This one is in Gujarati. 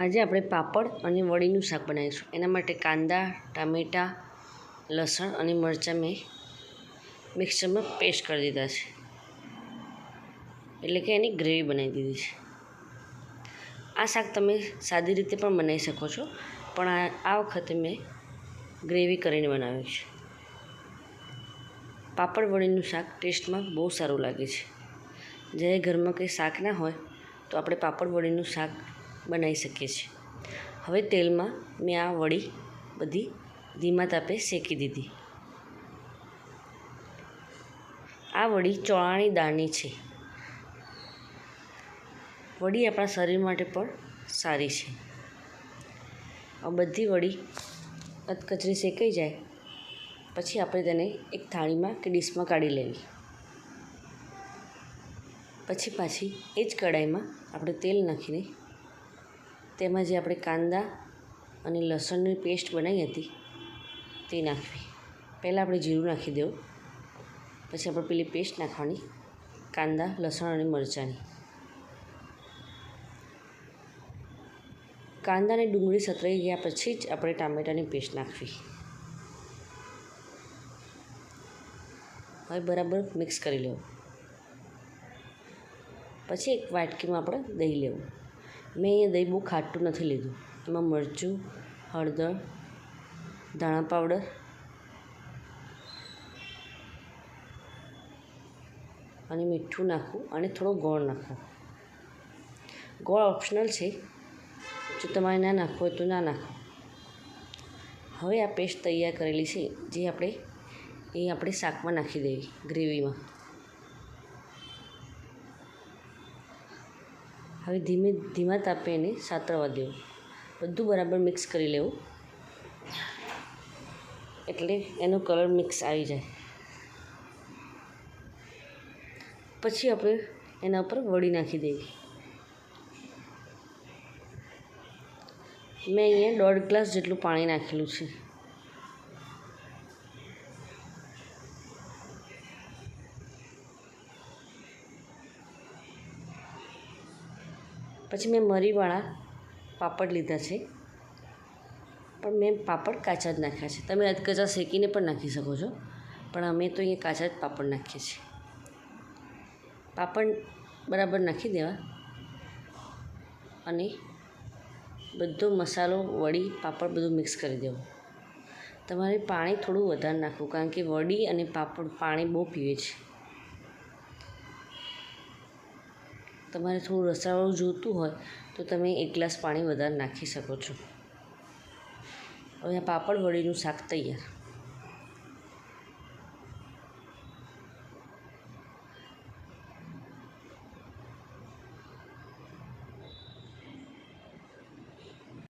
આજે આપણે પાપડ અને વડીનું શાક બનાવીશું. એના માટે કાંદા, ટામેટાં, લસણ અને મરચાં મેં મિક્સરમાં પેસ્ટ કરી દીધા છે, એટલે કે એની ગ્રેવી બનાવી દીધી છે. આ શાક તમે સાદી રીતે પણ બનાવી શકો છો, પણ આ વખતે મેં ગ્રેવી કરીને બનાવ્યું છે. પાપડ વડીનું શાક ટેસ્ટમાં બહુ સારું લાગે છે. જ્યારે ઘરમાં કંઈ શાક ના હોય તો આપણે પાપડ વડીનું શાક બનાવી શકીએ છીએ. હવે તેલમાં મેં આ વડી બધી ધીમા તાપે શેકી દીધી. આ વડી ચોળાની દાળની છે. વડી આપણા શરીર માટે પણ સારી છે. આ બધી વડી કચરી શેકાઈ જાય પછી આપણે તેને એક થાળીમાં કે ડીશમાં કાઢી લેવી. પછી પાછી એ જ કઢાઈમાં આપણે તેલ નાખીને તેમાં જે આપણે કાંદા અને લસણની પેસ્ટ બનાવી હતી તે નાખવી. પહેલાં આપણે જીરું નાખી દેવું, પછી આપણે પેલી પેસ્ટ નાખવાની કાંદા, લસણ અને મરચાંની. કાંદા અને ડુંગળી સતરાઈ ગયા પછી જ આપણે ટામેટાની પેસ્ટ નાખવી. હવે બરાબર મિક્સ કરી લેવું. પછી એક વાટકીમાં આપણે દહીં લેવું. મેં અહીંયા દહીં બહુ ખાટું નથી લીધું. એમાં મરચું, હળદર, ધાણા પાવડર અને મીઠું નાખવું અને થોડો ગોળ નાખવો. ગોળ ઓપ્શનલ છે, જો તમારે ના નાખવો હોય તો ના નાખો. હવે આ પેસ્ટ તૈયાર કરેલી છે જે આપણે શાકમાં નાખી દેવી, ગ્રેવીમાં. હવે ધીમા તાપે એને સાતળવા દેવું. બધું બરાબર મિક્સ કરી લેવું એટલે એનો કલર મિક્સ આવી જાય. પછી આપણે એના ઉપર વડી નાખી દેવી. મેં અહીંયા 1.5 ગ્લાસ જેટલું પાણી નાખેલું છે. પછી મેં મરીવાળા પાપડ લીધા છે, પણ મેં પાપડ કાચા જ નાખ્યા છે. તમે અધકચા શેકીને પણ નાખી શકો છો, પણ અમે તો અહીંયા કાચા જ પાપડ નાખીએ છીએ. પાપડ બરાબર નાખી દેવા અને બધો મસાલો, વડી, પાપડ બધું મિક્સ કરી દેવું. તમારે પાણી થોડું વધારે નાખવું, કારણ કે વડી અને પાપડ પાણી બહુ પીવે છે. તમારે થોડું રસાવાળું જોઈતું હોય તો તમે 1 ગ્લાસ પાણી વધારે નાખી શકો છો. હવે આ પાપડ વડીનું શાક તૈયાર.